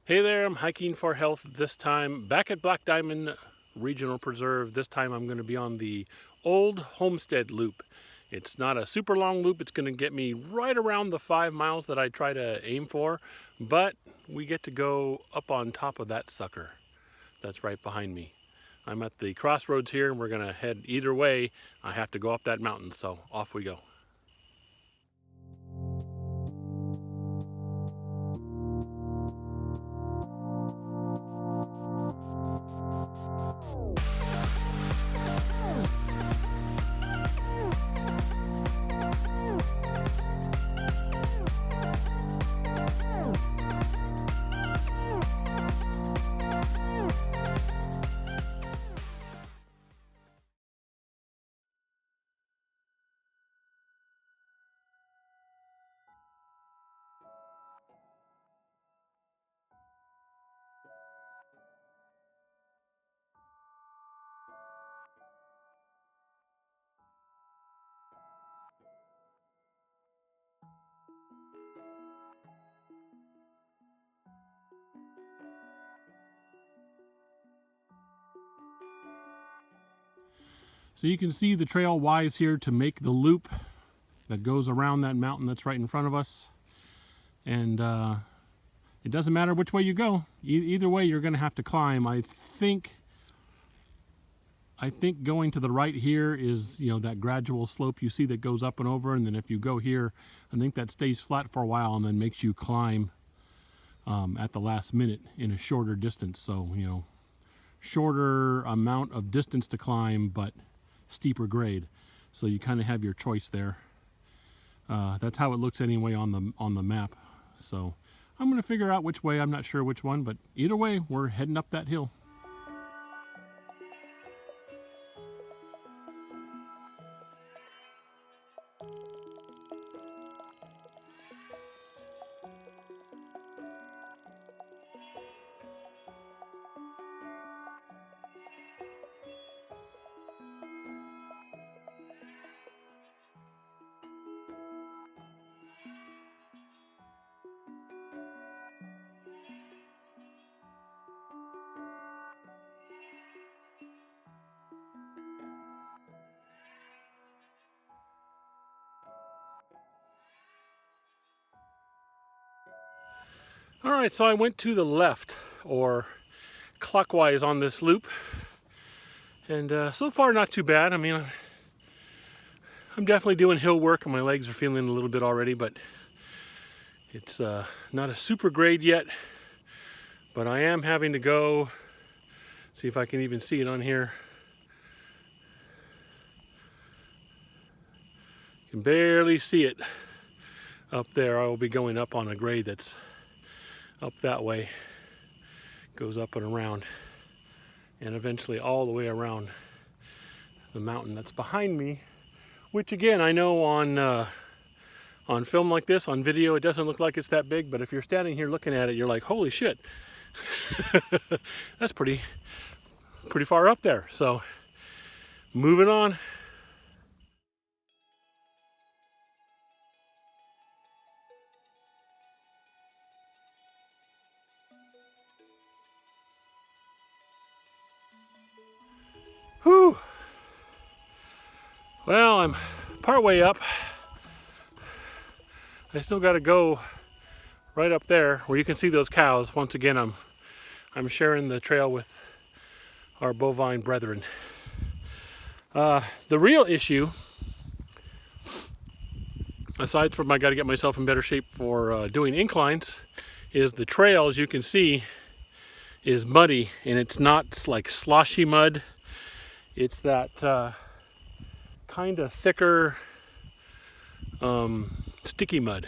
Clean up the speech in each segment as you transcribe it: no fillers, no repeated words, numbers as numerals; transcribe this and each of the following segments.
Hey there, I'm hiking for health this time, back at Black Diamond Regional Preserve. This time I'm going to be on the old Homestead loop. It's not a super long loop, it's going to get me right around the 5 miles that I try to aim for, but we get to go up on top of that sucker that's right behind me. I'm at the crossroads here and we're going to head either way. I have to go up that mountain, so off we go. So you can see the trail wise here to make the loop that goes around that mountain that's right in front of us. And it doesn't matter which way you go. Either way, you're going to have to climb. I think going to the right here is, that gradual slope you see that goes up and over. And then if you go here, I think that stays flat for a while and then makes you climb at the last minute in a shorter distance. So, shorter amount of distance to climb, but steeper grade. So you kind of have your choice there. That's how it looks anyway on the map. So I'm going to figure out which way. I'm not sure which one, but either way, we're heading up that hill. All right, so I went to the left, or clockwise on this loop, and so far not too bad. I mean, I'm definitely doing hill work and my legs are feeling a little bit already, but it's not a super grade yet. But I am having to go, see if I can even see it on here. You can barely see it up there. I will be going up on a grade that's up that way, goes up and around, and eventually all the way around the mountain that's behind me, which again, I know on film like this, on video, it doesn't look like it's that big, but if you're standing here looking at it, you're like, holy shit. That's pretty far up there. So moving on. Whew. Well, I'm partway up. I still got to go right up there where you can see those cows. Once again, I'm sharing the trail with our bovine brethren. The real issue, aside from I got to get myself in better shape for doing inclines, is the trail, as you can see, is muddy, and it's not like sloshy mud. It's that kind of thicker, sticky mud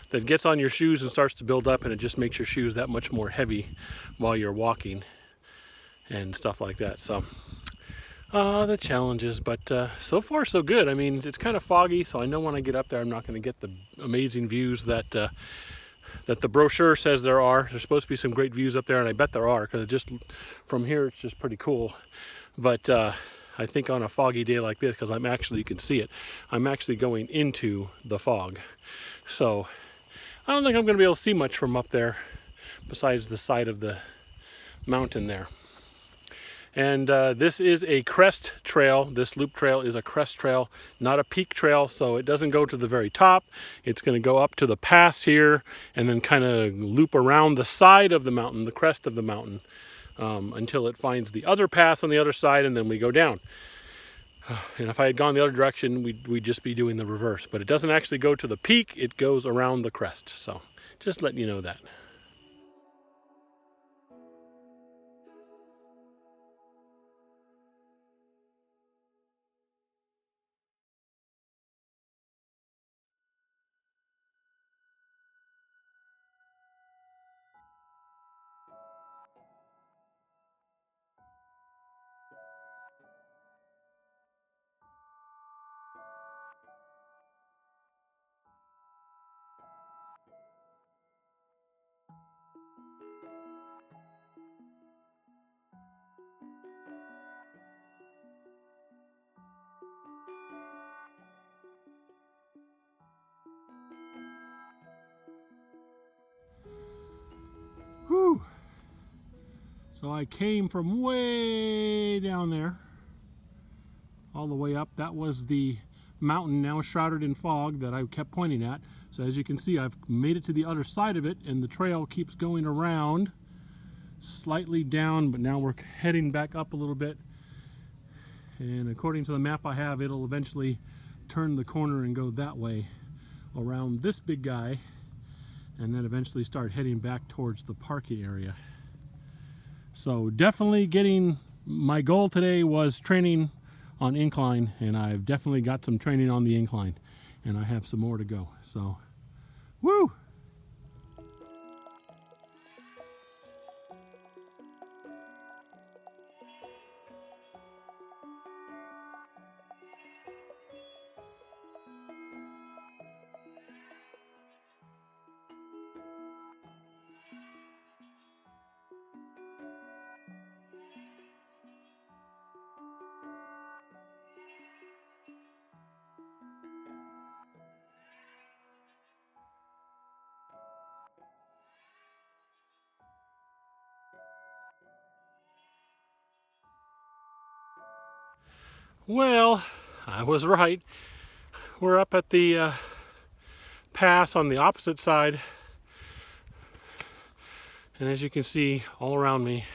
that gets on your shoes and starts to build up, and it just makes your shoes that much more heavy while you're walking and stuff like that. So the challenges, but so far so good. I mean, it's kind of foggy, so I know when I get up there I'm not going to get the amazing views that the brochure says there are. There's supposed to be some great views up there, and I bet there are, because just from here it's just pretty cool. But I think on a foggy day like this, because you can see it, I'm actually going into the fog. So I don't think I'm going to be able to see much from up there. besides the side of the mountain there. And this is a crest trail. This loop trail is a crest trail, not a peak trail, so it doesn't go to the very top. It's going to go up to the pass here and then kind of loop around the side of the mountain, the crest of the mountain, until it finds the other pass on the other side, and then we go down. And if I had gone the other direction, we'd just be doing the reverse. But it doesn't actually go to the peak, it goes around the crest. So just letting you know that. Whew. So I came from way down there, all the way up. That was the mountain now shrouded in fog that I kept pointing at. So as you can see, I've made it to the other side of it, and the trail keeps going around, slightly down, but now we're heading back up a little bit. And according to the map I have, it'll eventually turn the corner and go that way around this big guy, and then eventually start heading back towards the parking area. So definitely getting, my goal today was training on incline, and I've definitely got some training on the incline, and I have some more to go. So, woo! Well, I was right. We're up at the pass on the opposite side, and as you can see all around me,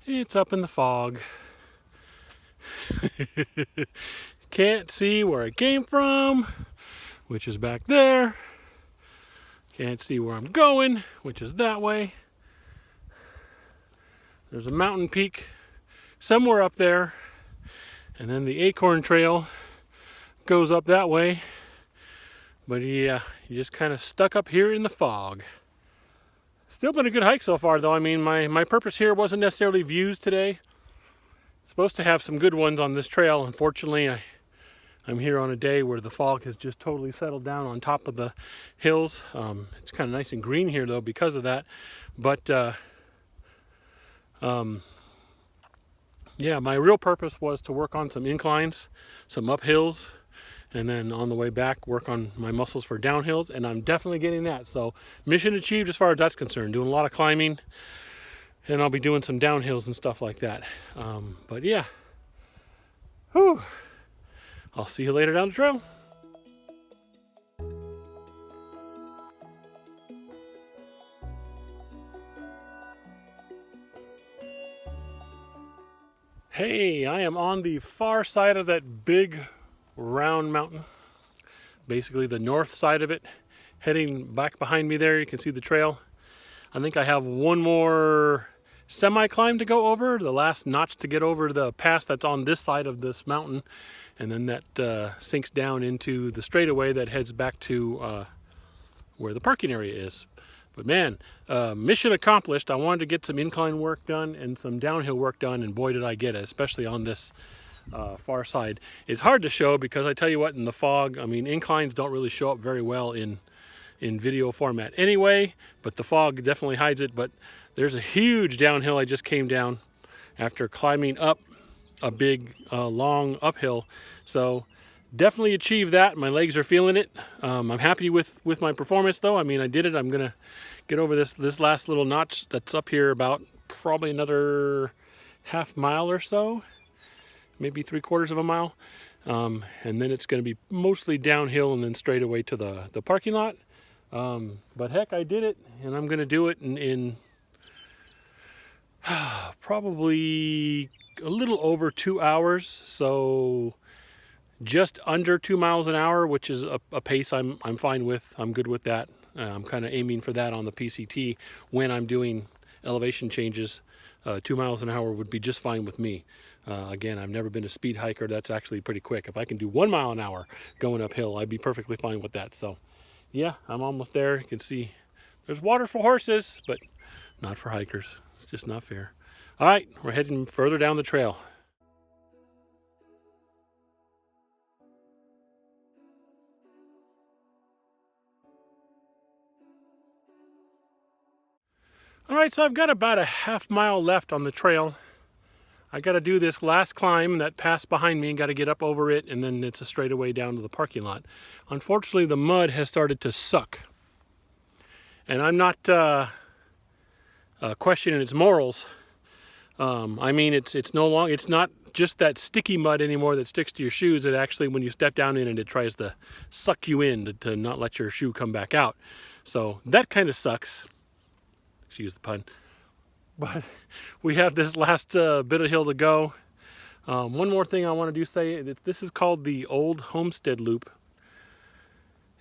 it's up in the fog. Can't see where I came from, which is back there. Can't see where I'm going, which is that way. There's a mountain peak somewhere up there, and then the Acorn Trail goes up that way. But yeah, you just kind of stuck up here in the fog. Still been a good hike so far, though. I mean, my purpose here wasn't necessarily views today. Supposed to have some good ones on this trail. Unfortunately, I'm here on a day where the fog has just totally settled down on top of the hills. It's kind of nice and green here, though, because of that. But yeah, my real purpose was to work on some inclines, some uphills, and then on the way back work on my muscles for downhills, and I'm definitely getting that. So mission achieved as far as that's concerned. Doing a lot of climbing, and I'll be doing some downhills and stuff like that. But yeah, whew. I'll see you later down the trail. Hey, I am on the far side of that big round mountain. Basically the north side of it. Heading back behind me there, you can see the trail. I think I have one more semi-climb to go over, the last notch to get over the pass that's on this side of this mountain. And then that sinks down into the straightaway that heads back to where the parking area is. But man, mission accomplished. I wanted to get some incline work done and some downhill work done, and boy did I get it, especially on this far side. It's hard to show because I tell you what, in the fog, I mean, inclines don't really show up very well in video format anyway, but the fog definitely hides it. But there's a huge downhill I just came down after climbing up a big long uphill. So definitely achieved that. My legs are feeling it. I'm happy with my performance though. I mean, I did it. I'm gonna get over this last little notch that's up here, about probably another half mile or so, maybe 3/4 of a mile. And then it's going to be mostly downhill and then straight away to the parking lot. But heck, I did it, and I'm going to do it in probably a little over 2 hours. So just under 2 miles an hour, which is a pace I'm fine with. I'm good with that. I'm kind of aiming for that on the PCT when I'm doing elevation changes. 2 miles an hour would be just fine with me. Again, I've never been a speed hiker. That's actually pretty quick. If I can do 1 mile an hour going uphill, I'd be perfectly fine with that. So yeah, I'm almost there. You can see there's water for horses, but not for hikers. It's just not fair. All right, we're heading further down the trail. All right, so I've got about a half mile left on the trail. I got to do this last climb that passed behind me and got to get up over it, and then it's a straightaway down to the parking lot. Unfortunately, the mud has started to suck, and I'm not questioning its morals. I mean, it's not just that sticky mud anymore that sticks to your shoes. It actually, when you step down in it, it tries to suck you in to not let your shoe come back out. So that kind of sucks. Excuse the pun. But we have this last bit of hill to go. One more thing I want to say, this is called the Old Homestead Loop,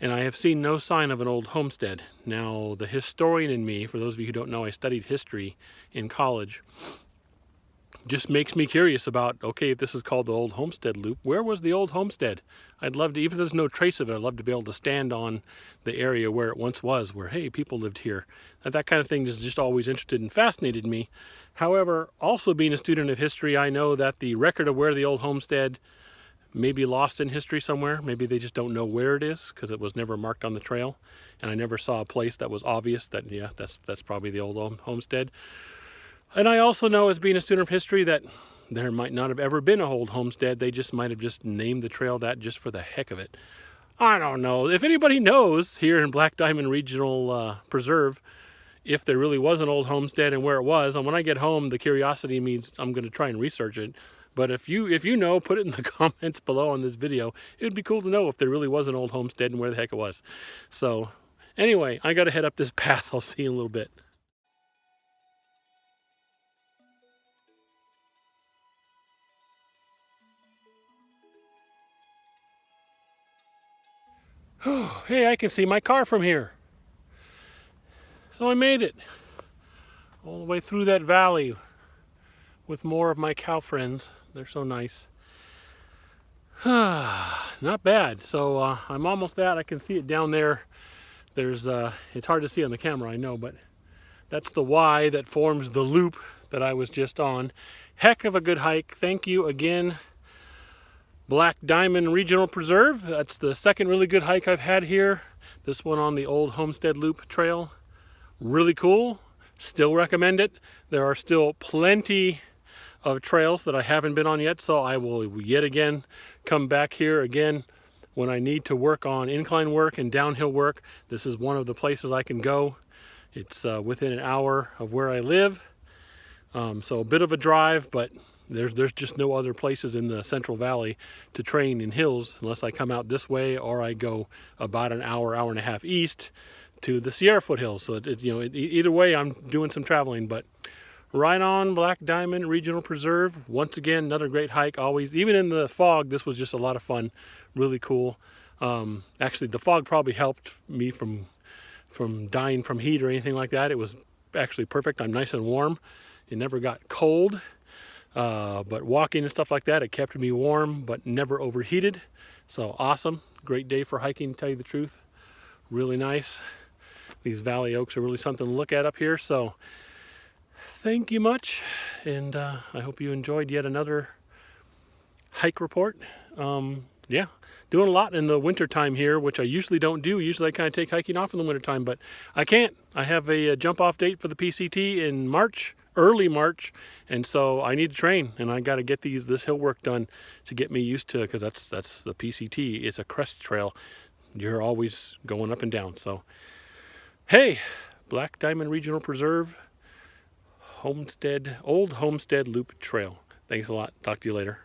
and I have seen no sign of an old homestead. Now, the historian in me, for those of you who don't know, I studied history in college, just makes me curious about, okay, if this is called the Old Homestead Loop, where was the old homestead? I'd love to, even if there's no trace of it, I'd love to be able to stand on the area where it once was, where, hey, people lived here. That kind of thing is just always interested and fascinated me. However, also being a student of history, I know that the record of where the old homestead may be lost in history somewhere. Maybe they just don't know where it is because it was never marked on the trail. And I never saw a place that was obvious that, yeah, that's probably the old homestead. And I also know, as being a student of history, that there might not have ever been a old homestead. They just might have just named the trail that just for the heck of it. I don't know. If anybody knows here in Black Diamond Regional Preserve if there really was an old homestead and where it was, and when I get home, the curiosity means I'm going to try and research it. But if you know, put it in the comments below on this video. It would be cool to know if there really was an old homestead and where the heck it was. So anyway, I got to head up this pass. I'll see you in a little bit. Hey, I can see my car from here. So I made it all the way through that valley with more of my cow friends. They're so nice. Not bad. So I'm almost at. I can see it down there. There's it's hard to see on the camera, I know, but that's the Y that forms the loop that I was just on. Heck of a good hike. Thank you again, Black Diamond Regional Preserve. That's the second really good hike I've had here. This one on the Old Homestead Loop Trail. Really cool. Still recommend it. There are still plenty of trails that I haven't been on yet, so I will yet again come back here again when I need to work on incline work and downhill work. This is one of the places I can go. It's within an hour of where I live. So a bit of a drive, but there's just no other places in the Central Valley to train in hills unless I come out this way or I go about an hour and a half east to the Sierra foothills. So either way, I'm doing some traveling. But right on Black Diamond Regional Preserve. Once again, another great hike. Always, even in the fog, this was just a lot of fun. Really cool. Actually, the fog probably helped me from dying from heat or anything like that. It was actually perfect. I'm nice and warm. It never got cold. But walking and stuff like that, it kept me warm but never overheated. So awesome. Great day for hiking, to tell you the truth. Really nice. These valley oaks are really something to look at up here. So thank you much, and I hope you enjoyed yet another hike report. Yeah, doing a lot in the winter time here, which I usually don't do. Usually I kind of take hiking off in the winter time, but I can't. I have a jump off date for the PCT in March, early March, and so I need to train, and I got to get this hill work done to get me used to, because that's the PCT. It's a crest trail. You're always going up and down. So, hey, Black Diamond Regional Preserve, Homestead, Old Homestead Loop Trail. Thanks a lot. Talk to you later.